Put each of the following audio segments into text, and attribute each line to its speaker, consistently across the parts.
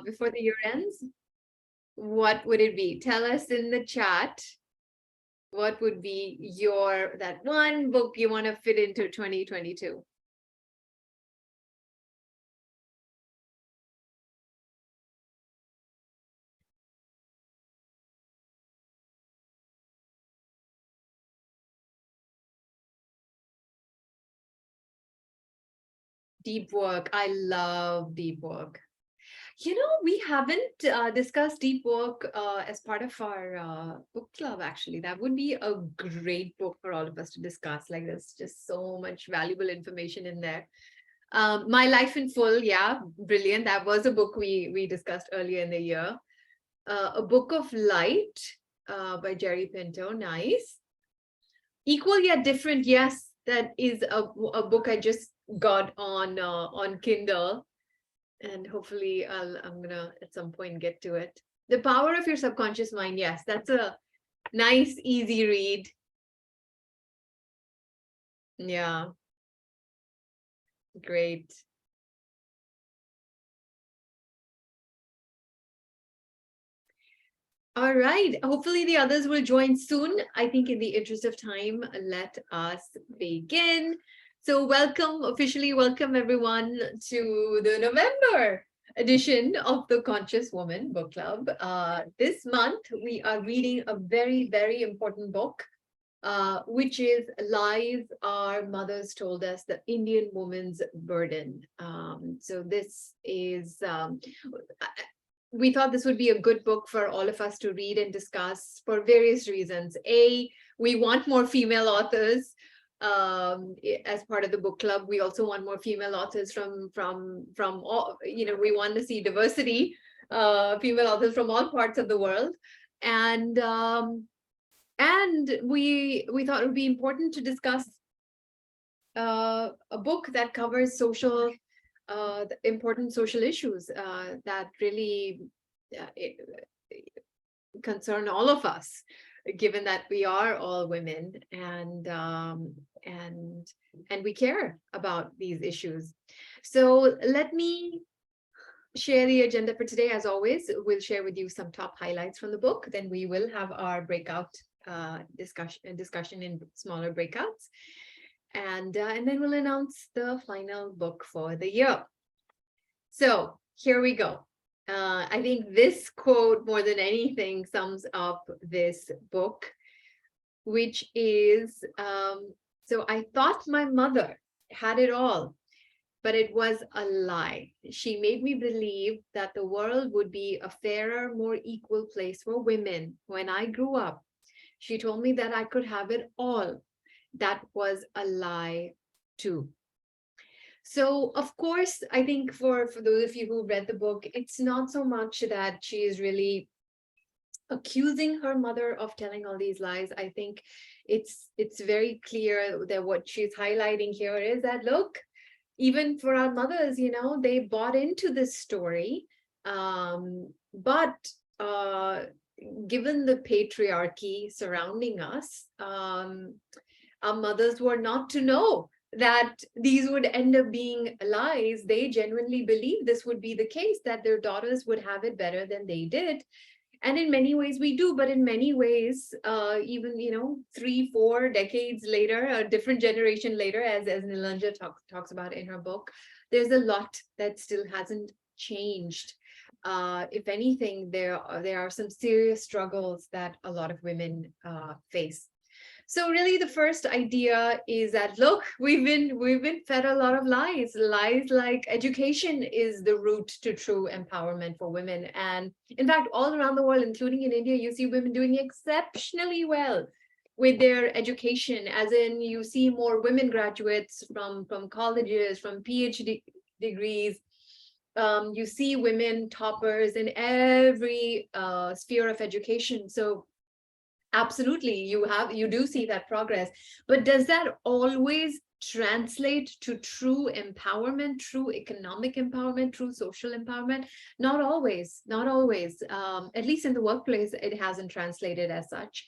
Speaker 1: before the year ends? What would it be? Tell us in the chat. What would be that one book you want to fit into 2022? Deep work. I love deep work. We haven't discussed deep work as part of our book club, actually. That would be a great book for all of us to discuss. Like, there's just so much valuable information in there. My Life in Full, yeah, brilliant. That was a book we discussed earlier in the year. A Book of Light by Jerry Pinto, nice. Equal Yet Different, yes, that is a book I just got on Kindle. And hopefully I'm gonna at some point get to it. The Power of Your Subconscious Mind. Yes, that's a nice, easy read. Yeah. Great. All right. Hopefully the others will join soon. I think in the interest of time, let us begin. So officially welcome everyone to the November edition of the Conscious Woman Book Club. This month, we are reading a very, very important book, which is Lies Our Mothers Told Us, The Indian Woman's Burden. So this is... we thought this would be a good book for all of us to read and discuss for various reasons. A, we want more female authors as part of the book club. We also want more female authors from all, we want to see diversity, female authors from all parts of the world. And we thought it would be important to discuss a book that covers important social issues that really concern all of us, given that we are all women and we care about these issues. So let me share the agenda for today. As always, we'll share with you some top highlights from the book. Then we will have our breakout discussion in smaller breakouts. And then we'll announce the final book for the year. So here we go. I think this quote, more than anything, sums up this book, which is, so I thought my mother had it all, but it was a lie. She made me believe that the world would be a fairer, more equal place for women when I grew up. She told me that I could have it all. That was a lie too. So, of course, I think for those of you who read the book, it's not so much that she is really accusing her mother of telling all these lies. I think it's very clear that what she's highlighting here is that, look, even for our mothers, they bought into this story, but given the patriarchy surrounding us, our mothers were not to know that these would end up being lies. They genuinely believed this would be the case, that their daughters would have it better than they did. And in many ways we do, but in many ways, even, 3-4 decades later, a different generation later, as Nilanjana talks about in her book, there's a lot that still hasn't changed. If anything, there are some serious struggles that a lot of women face. So really the first idea is that, look, we've been fed a lot of lies like education is the route to true empowerment for women. And in fact, all around the world, including in India, you see women doing exceptionally well with their education, as in you see more women graduates from colleges, from PhD degrees. You see women toppers in every sphere of education. So absolutely, you do see that progress, but does that always translate to true empowerment, true economic empowerment, true social empowerment? Not always, not always. At least in the workplace, it hasn't translated as such.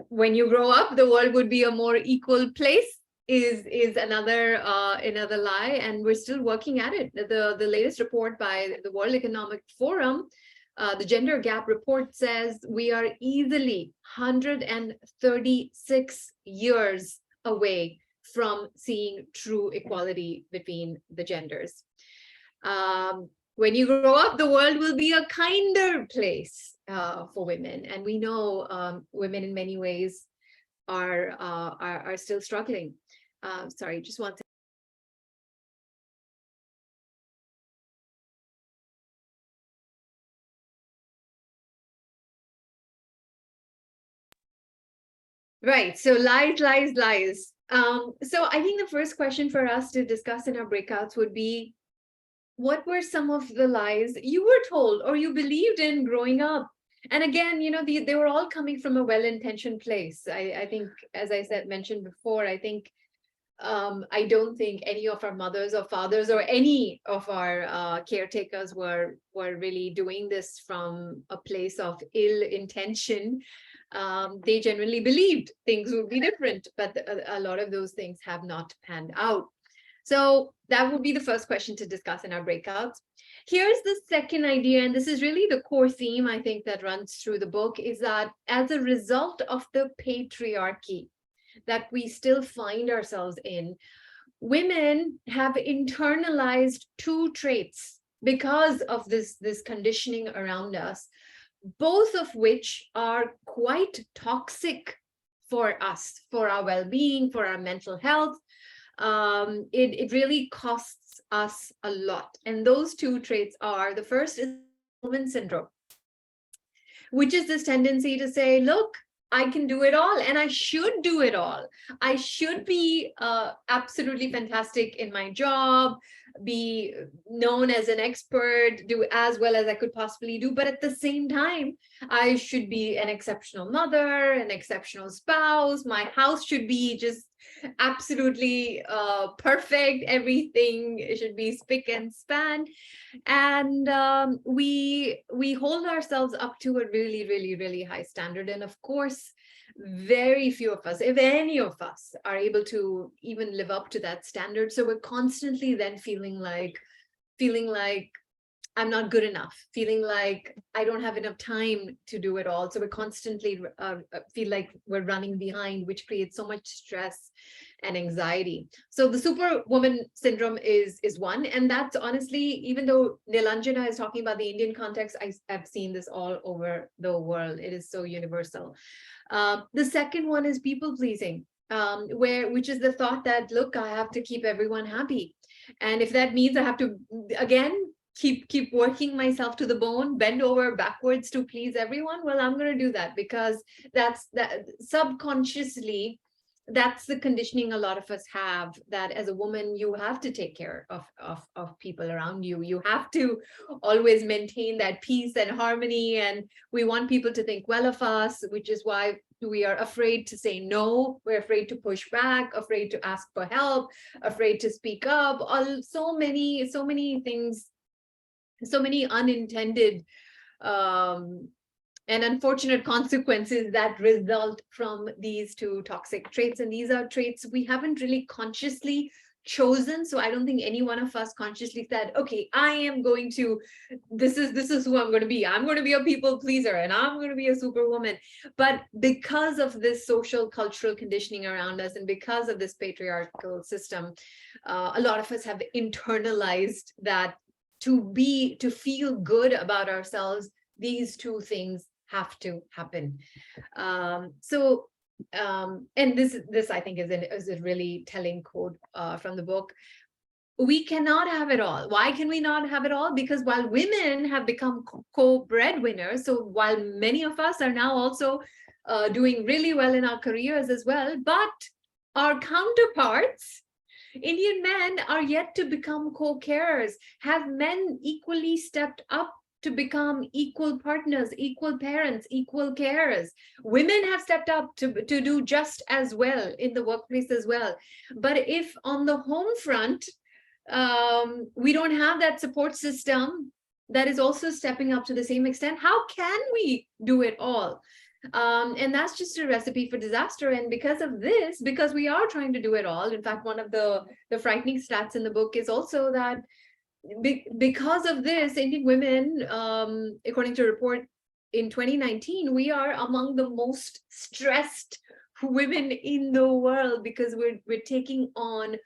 Speaker 1: When you grow up, the world would be a more equal place. is another lie, and we're still working at it. The latest report by the World Economic Forum, the gender gap report, says we are easily 136 years away from seeing true equality between the genders. When you grow up, the world will be a kinder place for women, and we know women in many ways are still struggling. Sorry, just one second. Right. So lies, lies, lies. So I think the first question for us to discuss in our breakouts would be, what were some of the lies you were told or you believed in growing up? And again, they were all coming from a well-intentioned place. I think, as I mentioned before, I think I don't think any of our mothers or fathers or any of our caretakers were really doing this from a place of ill intention. They generally believed things would be different, but a lot of those things have not panned out. So that would be the first question to discuss in our breakouts. Here's the second idea, and this is really the core theme, I think, that runs through the book, is that as a result of the patriarchy that we still find ourselves in, women have internalized two traits because of this conditioning around us, both of which are quite toxic for us, for our well-being, for our mental health. It really costs us a lot. And those two traits are, the first is woman syndrome, which is this tendency to say, look, I can do it all and I should do it all. I should be absolutely fantastic in my job, be known as an expert, do as well as I could possibly do. But at the same time, I should be an exceptional mother, an exceptional spouse. My house should be just absolutely perfect. Everything should be spick and span. And we hold ourselves up to a really, really, really high standard. And of course, very few of us, if any of us, are able to even live up to that standard. So we're constantly then feeling like I'm not good enough, feeling like I don't have enough time to do it all. So we constantly feel like we're running behind, which creates so much stress and anxiety. So the superwoman syndrome is one. And that's honestly, even though Nilanjana is talking about the Indian context, I've seen this all over the world. It is so universal. The second one is people pleasing, which is the thought that, look, I have to keep everyone happy. And if that means I have to, again, keep working myself to the bone, bend over backwards to please everyone, well, I'm going to do that, because that's subconsciously, that's the conditioning a lot of us have, that as a woman, you have to take care of people around you. You have to always maintain that peace and harmony. And we want people to think well of us, which is why we are afraid to say no. We're afraid to push back, afraid to ask for help, afraid to speak up. So many things, so many unintended and unfortunate consequences that result from these two toxic traits. And these are traits we haven't really consciously chosen. So I don't think any one of us consciously said, okay, I am going to, this is who I'm going to be. I'm going to be a people pleaser and I'm going to be a superwoman. But because of this social cultural conditioning around us, and because of this patriarchal system, a lot of us have internalized that to feel good about ourselves, these two things have to happen. And this I think is a really telling quote from the book. We cannot have it all. Why can we not have it all? Because while women have become co-breadwinners, so while many of us are now also doing really well in our careers as well, but our counterparts, Indian men, are yet to become co-carers. Have men equally stepped up to become equal partners, equal parents, equal carers? Women have stepped up to do just as well in the workplace as well. But if on the home front, we don't have that support system that is also stepping up to the same extent, how can we do it all? And that's just a recipe for disaster. And because of this, because we are trying to do it all, in fact, one of the frightening stats in the book is also that because of this, Indian women, according to a report in 2019, we are among the most stressed women in the world, because we're taking on,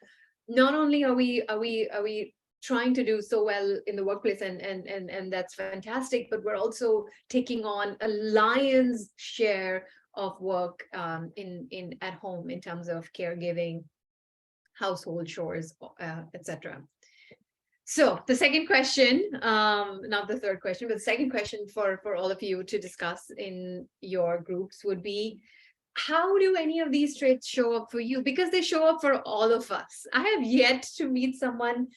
Speaker 1: not only are we trying to do so well in the workplace, and that's fantastic, but we're also taking on a lion's share of work in at home in terms of caregiving, household chores, etc. So the second question, not the third question, but the second question for all of you to discuss in your groups would be, how do any of these traits show up for you? Because they show up for all of us. I have yet to meet someone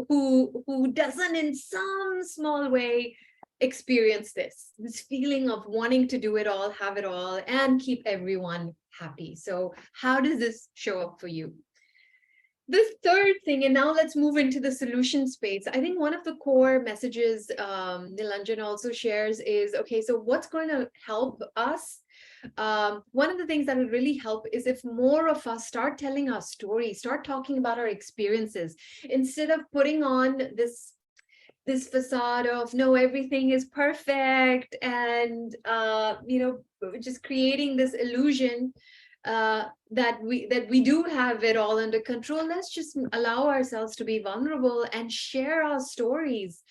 Speaker 1: who doesn't in some small way experience this feeling of wanting to do it all, have it all, and keep everyone happy. So how does this show up for you? The third thing, and now let's move into the solution space. I think one of the core messages Nilanjana also shares is, okay, so what's going to help us? One of the things that will really help is if more of us start telling our stories, start talking about our experiences, instead of putting on this facade of, no, everything is perfect, and just creating this illusion that we do have it all under control. Let's just allow ourselves to be vulnerable and share our stories,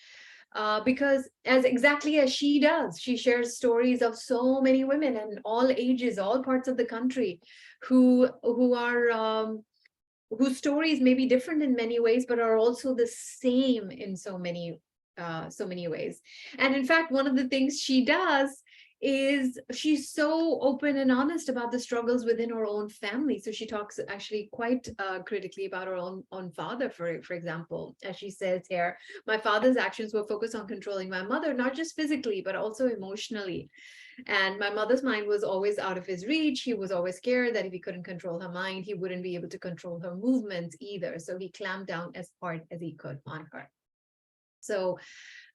Speaker 1: because exactly as she does, she shares stories of so many women in all ages, all parts of the country, who are whose stories may be different in many ways, but are also the same in so many ways. And in fact, one of the things she does is she's so open and honest about the struggles within her own family. So she talks actually quite critically about her own father, for example. As she says here, my father's actions were focused on controlling my mother, not just physically, but also emotionally. And my mother's mind was always out of his reach. He was always scared that if he couldn't control her mind, he wouldn't be able to control her movements either. So he clamped down as hard as he could on her. So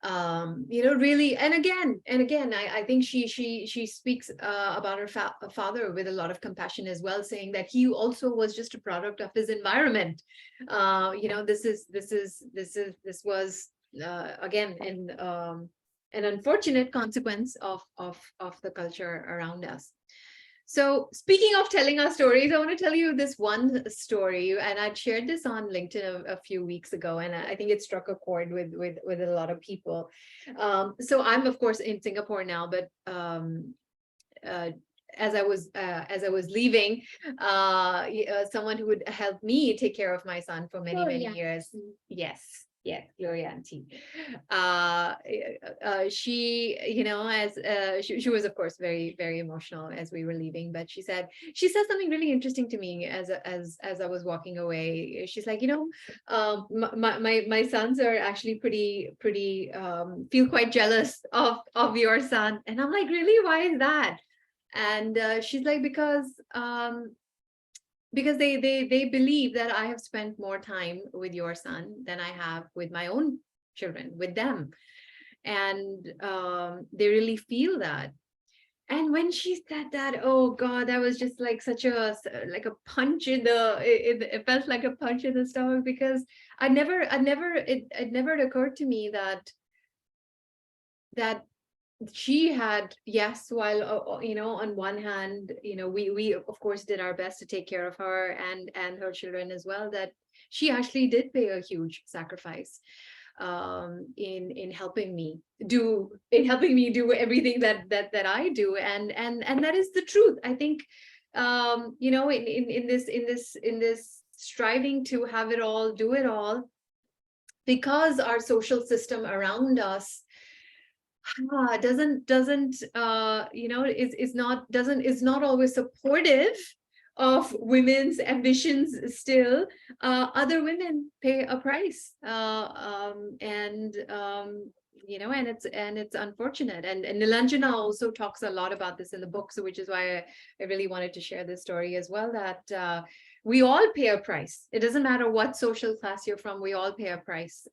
Speaker 1: really, and again, I think she speaks about her father with a lot of compassion as well, saying that he also was just a product of his environment. This was again an unfortunate consequence of the culture around us. So speaking of telling our stories, I want to tell you this one story, and I'd shared this on LinkedIn a few weeks ago, and I think it struck a chord with a lot of people. So I'm of course in Singapore now, but as I was leaving, someone who would help me take care of my son for many years. Yes, Gloria Auntie. She, she was of course very emotional as we were leaving, but she said something really interesting to me as I was walking away. She's like, my sons are actually pretty feel quite jealous of your son. And I'm like, really? Why is that? And she's like, because they believe that I have spent more time with your son than I have with my own children, with them. And they really feel that. And when she said that, oh God, that was just like such a punch in it felt like a punch in the stomach, because it never occurred to me that she had, yes, while on one hand, we of course did our best to take care of her and her children as well, that she actually did pay a huge sacrifice in helping me do everything that I do, and that is the truth. I think in this striving to have it all, do it all, because our social system around us is not always supportive of women's ambitions still. Other women pay a price, and it's unfortunate. And Nilanjana also talks a lot about this in the book, so which is why I really wanted to share this story as well, that we all pay a price. It doesn't matter what social class you're from, we all pay a price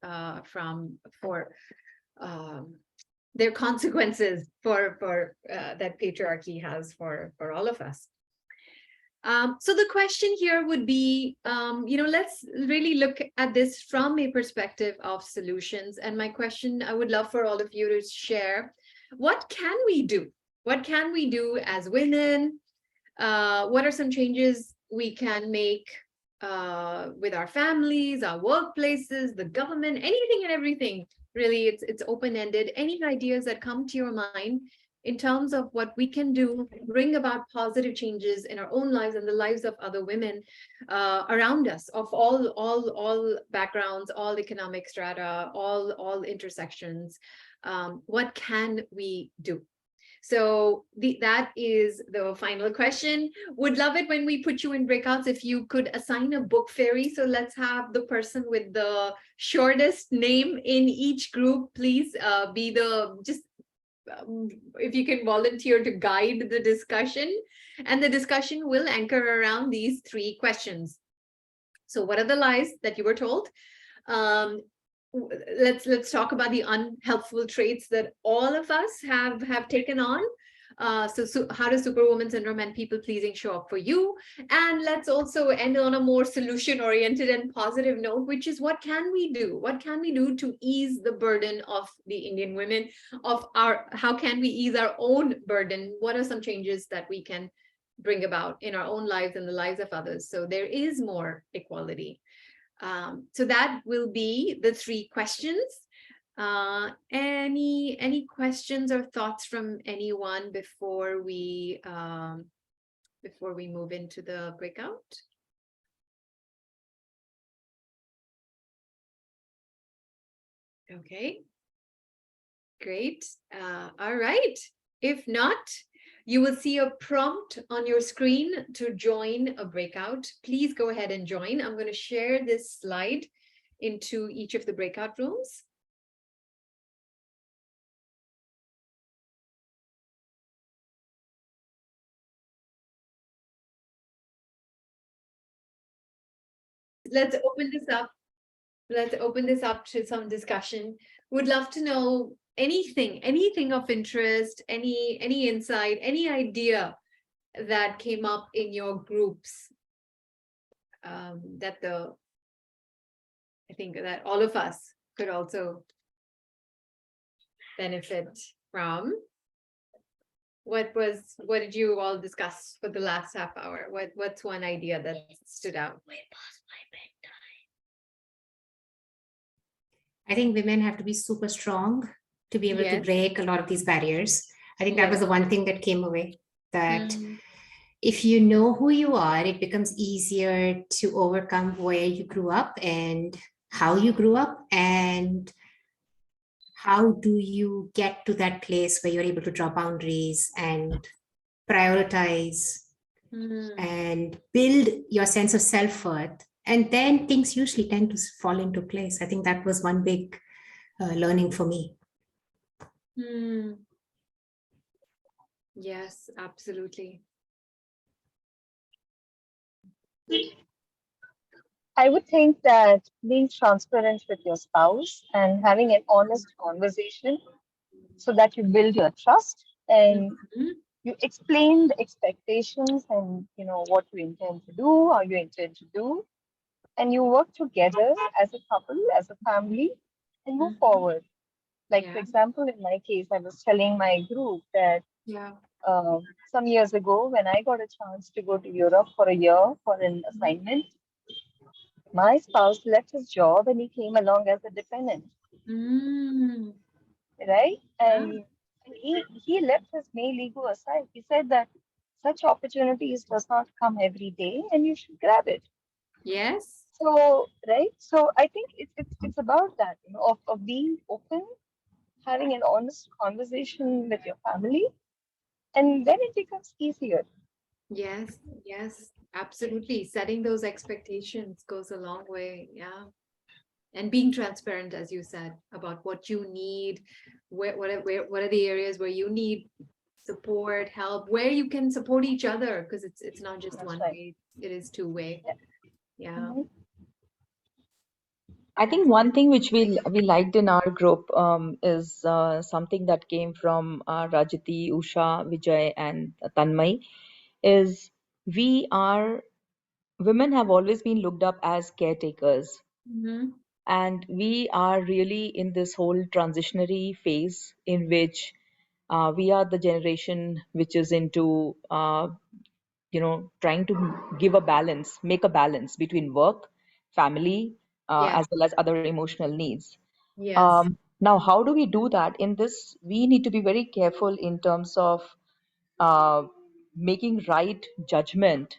Speaker 1: there are consequences for that patriarchy has for all of us. So the question here would be, let's really look at this from a perspective of solutions. And my question, I would love for all of you to share, what can we do? What can we do as women? What are some changes we can make with our families, our workplaces, the government, anything and everything? Really, it's open-ended. Any ideas that come to your mind in terms of what we can do, bring about positive changes in our own lives and the lives of other women around us, of all backgrounds, all economic strata, all intersections. What can we do? So that is the final question. Would love it when we put you in breakouts if you could assign a book fairy. So let's have the person with the shortest name in each group, please be the, just if you can volunteer to guide the discussion. And the discussion will anchor around these 3 questions. So what are the lies that you were told? Let's talk about the unhelpful traits that all of us have taken on. So how does Superwoman Syndrome and people pleasing show up for you? And let's also end on a more solution oriented and positive note, which is what can we do? What can we do to ease the burden of the Indian women, how can we ease our own burden? What are some changes that we can bring about in our own lives and the lives of others, so there is more equality? So that will be the 3 questions. Any questions or thoughts from anyone before we move into the breakout? Okay, great. All right. If not, you will see a prompt on your screen to join a breakout. Please go ahead and join. I'm going to share this slide into each of the breakout rooms. Let's open this up. Let's open this up to some discussion. Would love to know anything of interest, any insight, any idea that came up in your groups that I think that all of us could also benefit from. What did you all discuss for the last half hour? What's one idea that stood out?
Speaker 2: I think women have to be super strong to be able to break a lot of these barriers. I think that was the one thing that came away, that if you know who you are, it becomes easier to overcome where you grew up and how you grew up, and how do you get to that place where you're able to draw boundaries and prioritize and build your sense of self-worth. And then things usually tend to fall into place. I think that was one big learning for me.
Speaker 1: Yes, absolutely.
Speaker 3: I would think that being transparent with your spouse and having an honest conversation so that you build your trust and you explain the expectations and what you intend to do, how you intend to do, and you work together as a couple, as a family, and move forward. Like, for example, in my case, I was telling my group that some years ago, when I got a chance to go to Europe for a year for an assignment, my spouse left his job and he came along as a dependent. Right? And he left his male ego aside. He said that such opportunities does not come every day and you should grab it.
Speaker 1: Yes.
Speaker 3: So, right? So I think it's about that, of being open, having an honest conversation with your family, and then it becomes easier.
Speaker 1: Yes, absolutely. Setting those expectations goes a long way. Yeah. And being transparent, as you said, about what you need, what are the areas where you need support, help, where you can support each other, because it's not just one way, it is 2-way. Yeah.
Speaker 4: I think one thing which we liked in our group is something that came from Rajati, Usha, Vijay, and Tanmay. Is we are women have always been looked up as caretakers, and we are really in this whole transitionary phase in which we are the generation which is into trying to give a balance, make a balance between work, family,
Speaker 1: Yeah.
Speaker 4: as well as other emotional needs.
Speaker 1: Yes.
Speaker 4: Now, how do we do that? In this, we need to be very careful in terms of uh, making right judgment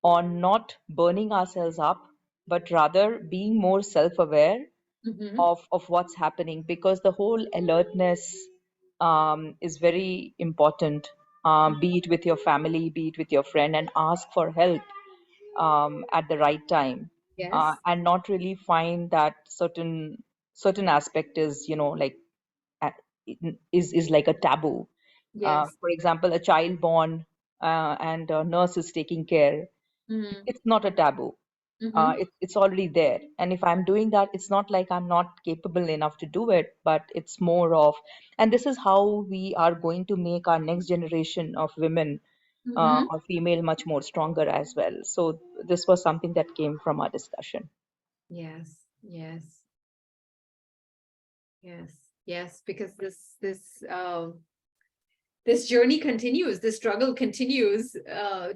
Speaker 4: on not burning ourselves up, but rather being more self-aware of what's happening, because the whole alertness is very important. Be it with your family, be it with your friend, and ask for help at the right time,
Speaker 1: Yes.
Speaker 4: and not really find that certain aspect is like uh, is like a taboo.
Speaker 1: Yes.
Speaker 4: For example, a child born and a nurse is taking care.
Speaker 1: Mm-hmm.
Speaker 4: It's not a taboo.
Speaker 1: Mm-hmm.
Speaker 4: It's already there, and if I'm doing that, it's not like I'm not capable enough to do it, but it's more of, and this is how we are going to make our next generation of women
Speaker 1: Mm-hmm.
Speaker 4: or female much more stronger as well. So this was something that came from our discussion.
Speaker 1: Yes. Yes. Yes. Yes. Because this journey continues, this struggle continues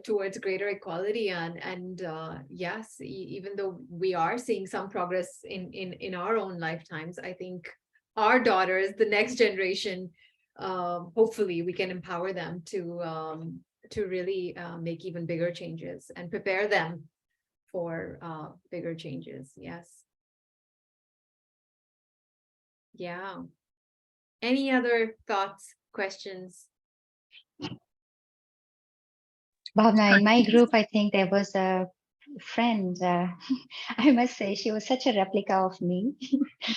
Speaker 1: towards greater equality, and yes, even though we are seeing some progress in our own lifetimes, I think our daughters, the next generation, hopefully we can empower them to really make even bigger changes and prepare them for bigger changes. Yes. Yeah. Any other thoughts, questions?
Speaker 3: Bhavna, in my group, I think there was a friend. I must say, she was such a replica of me.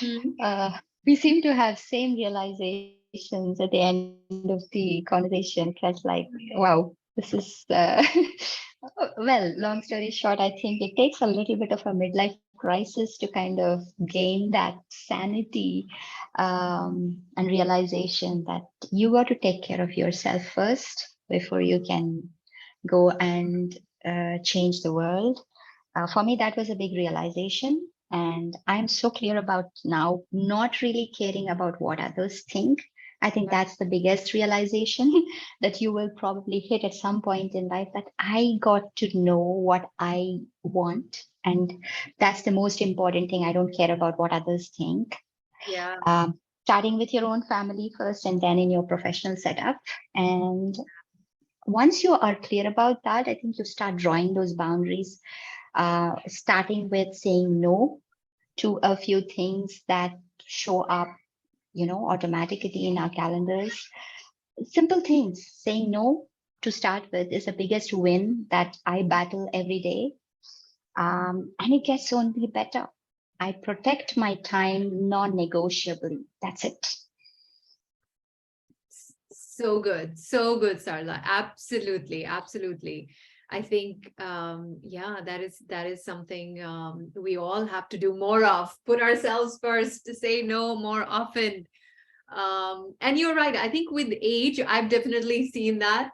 Speaker 1: Mhm.
Speaker 3: We seem to have same realizations at the end of the conversation. It felt like, wow, this is well. Long story short, I think it takes a little bit of a midlife crisis to kind of gain that sanity and realization that you got to take care of yourself first before you can go and change the world. For me, that was a big realization. And I'm so clear about now not really caring about what others think. I think that's the biggest realization that you will probably hit at some point in life, that I got to know what I want. And that's the most important thing. I don't care about what others think.
Speaker 1: Yeah.
Speaker 3: Starting with your own family first and then in your professional setup. And once you are clear about that, I think you start drawing those boundaries, starting with saying no to a few things that show up, automatically in our calendars. Simple things. Saying no to start with is the biggest win that I battle every day. And it gets only better. I protect my time non-negotiably. That's it.
Speaker 1: So good, Sarla. Absolutely, absolutely. I think, yeah, that is something we all have to do more of. Put ourselves first, to say no more often. And you're right. I think with age, I've definitely seen that,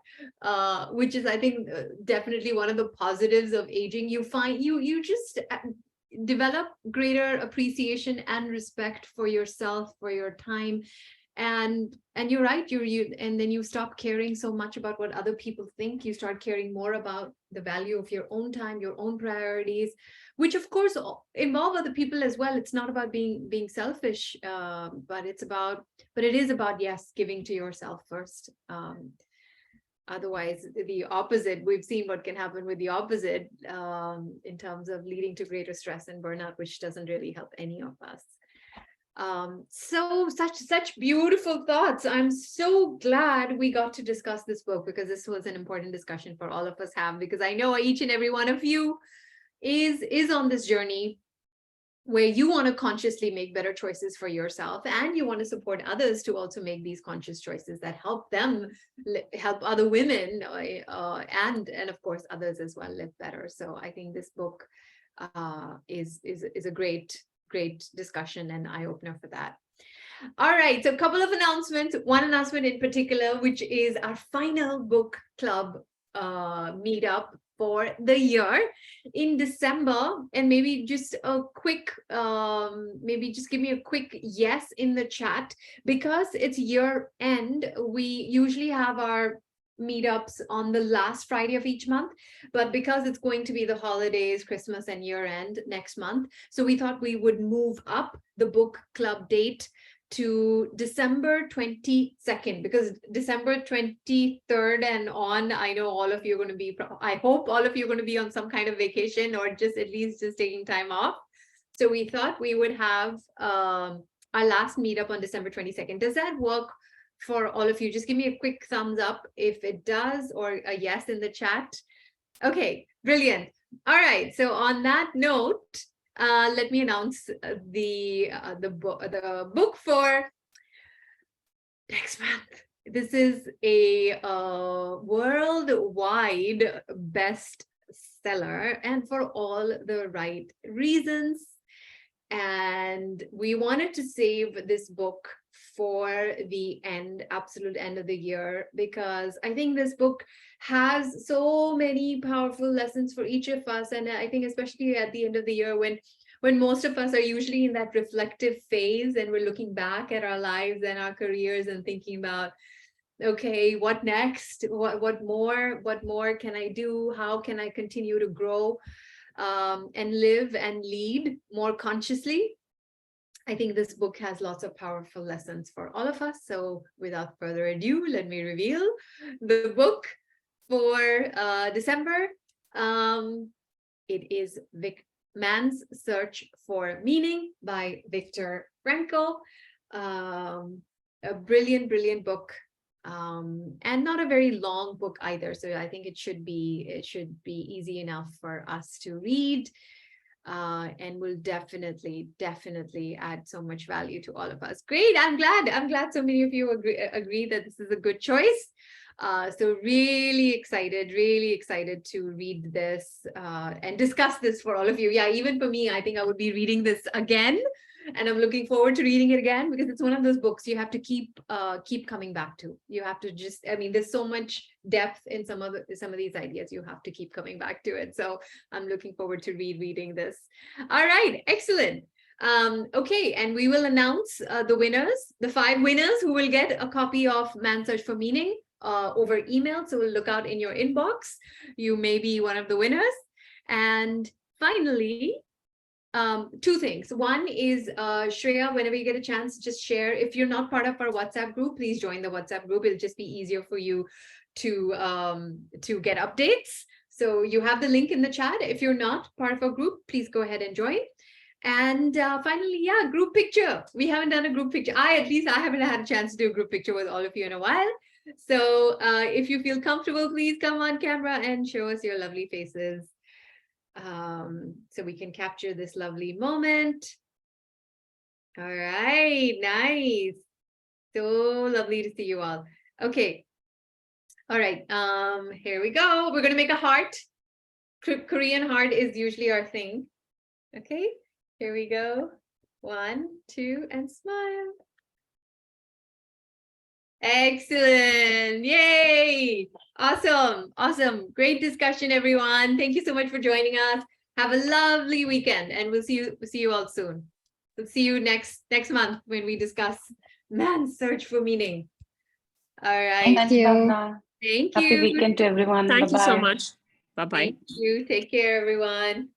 Speaker 1: which is, I think, definitely one of the positives of aging. You find you just develop greater appreciation and respect for yourself, for your time, and you're right, you and then you stop caring so much about what other people think. You start caring more about the value of your own time, your own priorities, which of course involve other people as well. It's not about being selfish, but it is about, yes, giving to yourself first. Otherwise, the opposite, we've seen what can happen with the opposite, in terms of leading to greater stress and burnout, which doesn't really help any of us. So such beautiful thoughts. I'm so glad we got to discuss this book, because this was an important discussion for all of us have, because I know each and every one of you is on this journey where you want to consciously make better choices for yourself, and you want to support others to also make these conscious choices that help them help other women, and of course others as well live better. So I think this book is a great great discussion and eye opener for that. All right, so a couple of announcements. One announcement in particular, which is our final book club meetup for the year in December. And maybe just a quick, maybe just give me a quick yes in the chat. Because it's year end, we usually have our meetups on the last Friday of each month, but because it's going to be the holidays, Christmas and year end next month, so we thought we would move up the book club date to December 22nd, because December 23rd and on, I know all of you are going to be, I hope all of you are going to be on some kind of vacation or just at least just taking time off. So we thought we would have our last meetup on December 22nd. Does that work for all of you? Just give me a quick thumbs up if it does, or a yes in the chat. Okay, brilliant. All right, so on that note, let me announce the book for next month. This is a worldwide bestseller, and for all the right reasons. And we wanted to save this book for the absolute end of the year, because I think this book has so many powerful lessons for each of us. And I think especially at the end of the year, when most of us are usually in that reflective phase and we're looking back at our lives and our careers and thinking about, okay, what next? What more can I do? How can I continue to grow and live and lead more consciously? I think this book has lots of powerful lessons for all of us. So without further ado, let me reveal the book for December. It is Man's Search for Meaning by Viktor Frankl. A brilliant, brilliant book. And not a very long book either. So I think it should be easy enough for us to read. And will definitely add so much value to all of us. Great. I'm glad so many of you agree that this is a good choice. So really excited to read this and discuss this for all of you. Yeah, even for me, I think I would be reading this again, and I'm looking forward to reading it again, because it's one of those books you have to keep coming back to. You have to just, I mean, there's so much depth in some of these ideas. You have to keep coming back to it. So I'm looking forward to reading this. All right, excellent. Okay, and we will announce the winners, the 5 winners who will get a copy of Man's Search for Meaning over email. So we'll look out in your inbox. You may be one of the winners. And finally, 2 things. One is, Shreya, whenever you get a chance, just share. If you're not part of our WhatsApp group, please join the WhatsApp group. It'll just be easier for you to get updates. So you have the link in the chat. If you're not part of our group, please go ahead and join. And finally, yeah, group picture. We haven't done a group picture. I haven't had a chance to do a group picture with all of you in a while. So if you feel comfortable, please come on camera and show us your lovely faces. So we can capture this lovely moment. All right, nice. So lovely to see you all. Okay. All right, here we go. We're going to make a heart. Korean heart is usually our thing. Okay, here we go. 1, 2, and smile. Excellent. Yay. Awesome. Great discussion, everyone. Thank you so much for joining us. Have a lovely weekend, and we'll see you all soon. We'll see you next month when we discuss Man's Search for Meaning. All right.
Speaker 2: Thank you.
Speaker 1: Thank you.
Speaker 5: Happy weekend to everyone.
Speaker 6: Thank you so
Speaker 5: Bye-bye.
Speaker 6: much. Bye-bye.
Speaker 1: Thank you. Take care, everyone.